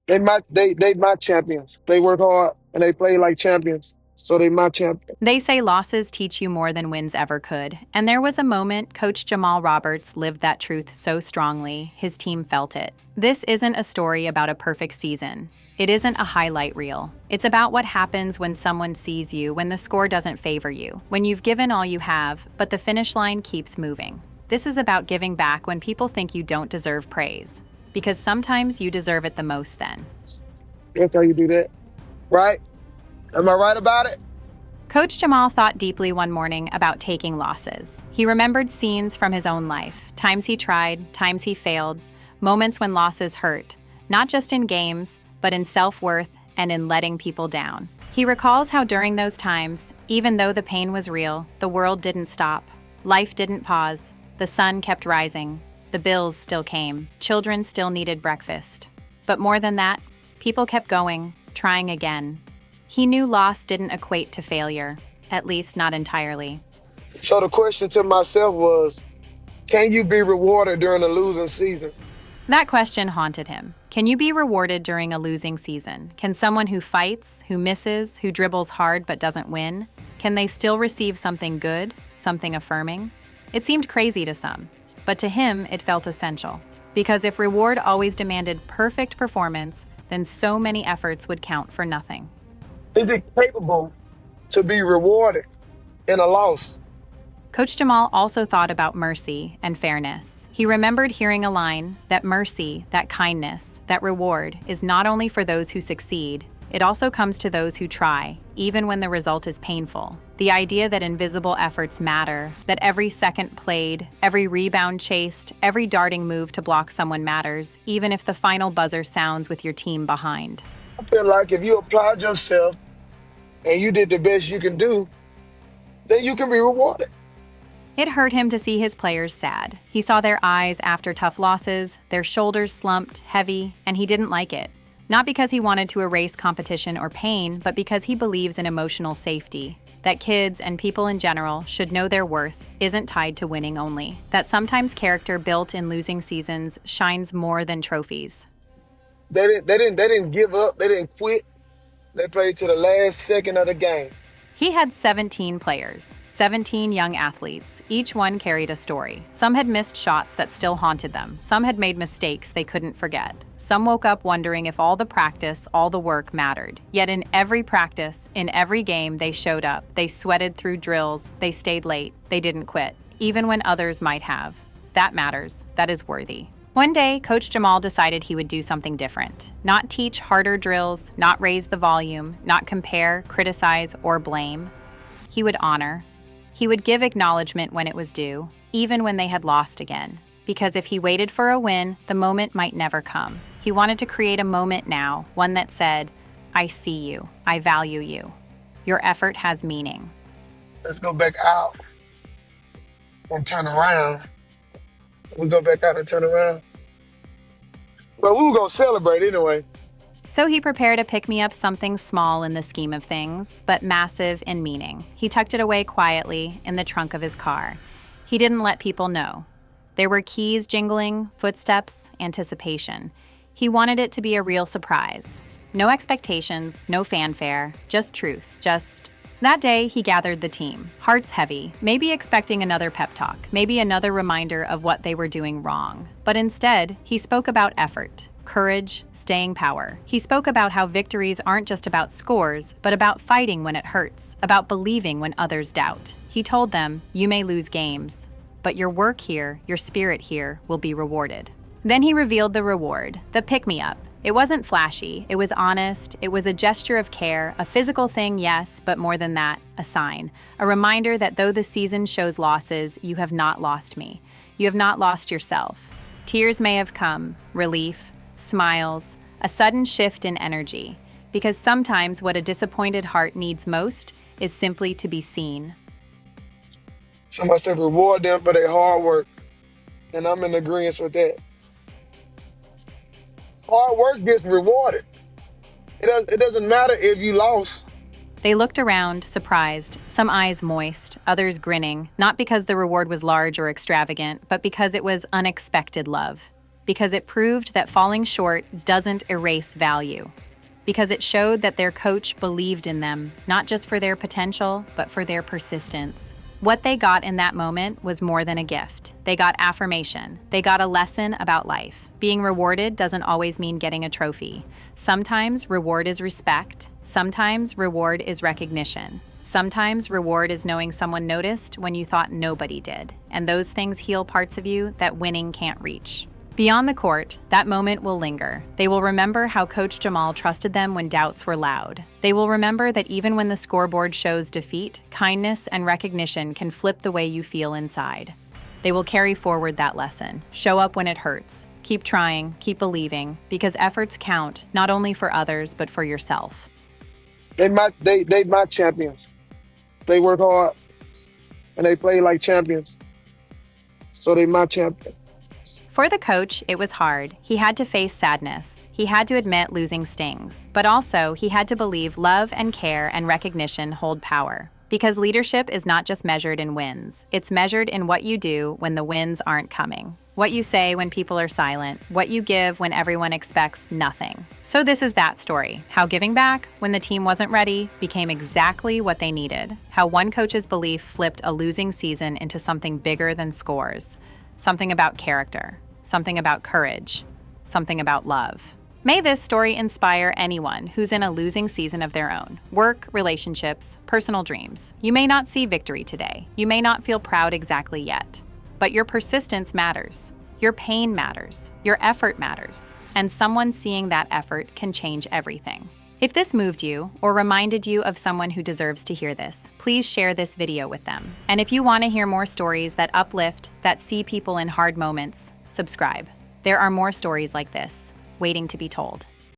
They my champions. They work hard and they play like champions. So they my champions. They say losses teach you more than wins ever could. And there was a moment Coach Jamal Roberts lived that truth so strongly, his team felt it. This isn't a story about a perfect season. It isn't a highlight reel. It's about what happens when someone sees you, when the score doesn't favor you, when you've given all you have, but the finish line keeps moving. This is about giving back when people think you don't deserve praise. Because sometimes you deserve it the most then. That's how you do that. Right? Am I right about it? Coach Jamal thought deeply one morning about taking losses. He remembered scenes from his own life, times he tried, times he failed, moments when losses hurt, not just in games, but in self-worth and in letting people down. He recalls how during those times, even though the pain was real, the world didn't stop. Life didn't pause. The sun kept rising. The bills still came. Children still needed breakfast. But more than that, people kept going, trying again. He knew loss didn't equate to failure, at least not entirely. So the question to myself was, can you be rewarded during a losing season? That question haunted him. Can you be rewarded during a losing season? Can someone who fights, who misses, who dribbles hard but doesn't win, can they still receive something good, something affirming? It seemed crazy to some, but to him it felt essential. Because if reward always demanded perfect performance, then so many efforts would count for nothing. Is it capable to be rewarded in a loss? Coach Jamal also thought about mercy and fairness. He remembered hearing a line that mercy, that kindness, that reward is not only for those who succeed, it also comes to those who try, even when the result is painful. The idea that invisible efforts matter, that every second played, every rebound chased, every darting move to block someone matters, even if the final buzzer sounds with your team behind. I feel like if you applied yourself and you did the best you can do, then you can be rewarded. It hurt him to see his players sad. He saw their eyes after tough losses, their shoulders slumped, heavy, and he didn't like it. Not because he wanted to erase competition or pain, but because he believes in emotional safety. That kids and people in general should know their worth isn't tied to winning only. That sometimes character built in losing seasons shines more than trophies. They didn't give up. They didn't quit. They played to the last second of the game. He had 17 players, 17 young athletes. Each one carried a story. Some had missed shots that still haunted them. Some had made mistakes they couldn't forget. Some woke up wondering if all the practice, all the work mattered. Yet in every practice, in every game, they showed up. They sweated through drills. They stayed late. They didn't quit, even when others might have. That matters. That is worthy. One day, Coach Jamal decided he would do something different. Not teach harder drills, not raise the volume, not compare, criticize, or blame. He would honor. He would give acknowledgement when it was due, even when they had lost again. Because if he waited for a win, the moment might never come. He wanted to create a moment now, one that said, I see you, I value you. Your effort has meaning. Let's go back out and turn around. We go back out and turn around. But we were gonna celebrate anyway. So he prepared a pick-me-up, something small in the scheme of things, but massive in meaning. He tucked it away quietly in the trunk of his car. He didn't let people know. There were keys jingling, footsteps, anticipation. He wanted it to be a real surprise. No expectations, no fanfare, just truth, just... That day, he gathered the team, hearts heavy, maybe expecting another pep talk, maybe another reminder of what they were doing wrong. But instead, he spoke about effort, courage, staying power. He spoke about how victories aren't just about scores, but about fighting when it hurts, about believing when others doubt. He told them, you may lose games, but your work here, your spirit here, will be rewarded. Then he revealed the reward, the pick-me-up. It wasn't flashy, it was honest, it was a gesture of care, a physical thing, yes, but more than that, a sign. A reminder that though the season shows losses, you have not lost me. You have not lost yourself. Tears may have come, relief, smiles, a sudden shift in energy. Because sometimes what a disappointed heart needs most is simply to be seen. Somebody said reward them for their hard work. And I'm in agreement with that. Hard work gets rewarded. It doesn't matter if you lost. They looked around, surprised, some eyes moist, others grinning, not because the reward was large or extravagant, but because it was unexpected love. because it proved that falling short doesn't erase value, because it showed that their coach believed in them, not just for their potential, but for their persistence. What they got in that moment was more than a gift. They got affirmation. They got a lesson about life. Being rewarded doesn't always mean getting a trophy. Sometimes reward is respect. Sometimes reward is recognition. Sometimes reward is knowing someone noticed when you thought nobody did. And those things heal parts of you that winning can't reach. Beyond the court, that moment will linger. They will remember how Coach Jamal trusted them when doubts were loud. They will remember that even when the scoreboard shows defeat, kindness and recognition can flip the way you feel inside. They will carry forward that lesson. Show up when it hurts. Keep trying, keep believing, because efforts count, not only for others, but for yourself. They my champions. They work hard and they play like champions. So they my champion. For the coach, it was hard. He had to face sadness. He had to admit losing stings. But also, he had to believe love and care and recognition hold power. Because leadership is not just measured in wins. It's measured in what you do when the wins aren't coming. What you say when people are silent. What you give when everyone expects nothing. So this is that story. How giving back, when the team wasn't ready, became exactly what they needed. How one coach's belief flipped a losing season into something bigger than scores. Something about character. Something about courage, something about love. May this story inspire anyone who's in a losing season of their own. Work, relationships, personal dreams. You may not see victory today. You may not feel proud exactly yet. But your persistence matters. Your pain matters. Your effort matters. And someone seeing that effort can change everything. If this moved you or reminded you of someone who deserves to hear this, please share this video with them. And if you want to hear more stories that uplift, that see people in hard moments, subscribe. There are more stories like this waiting to be told.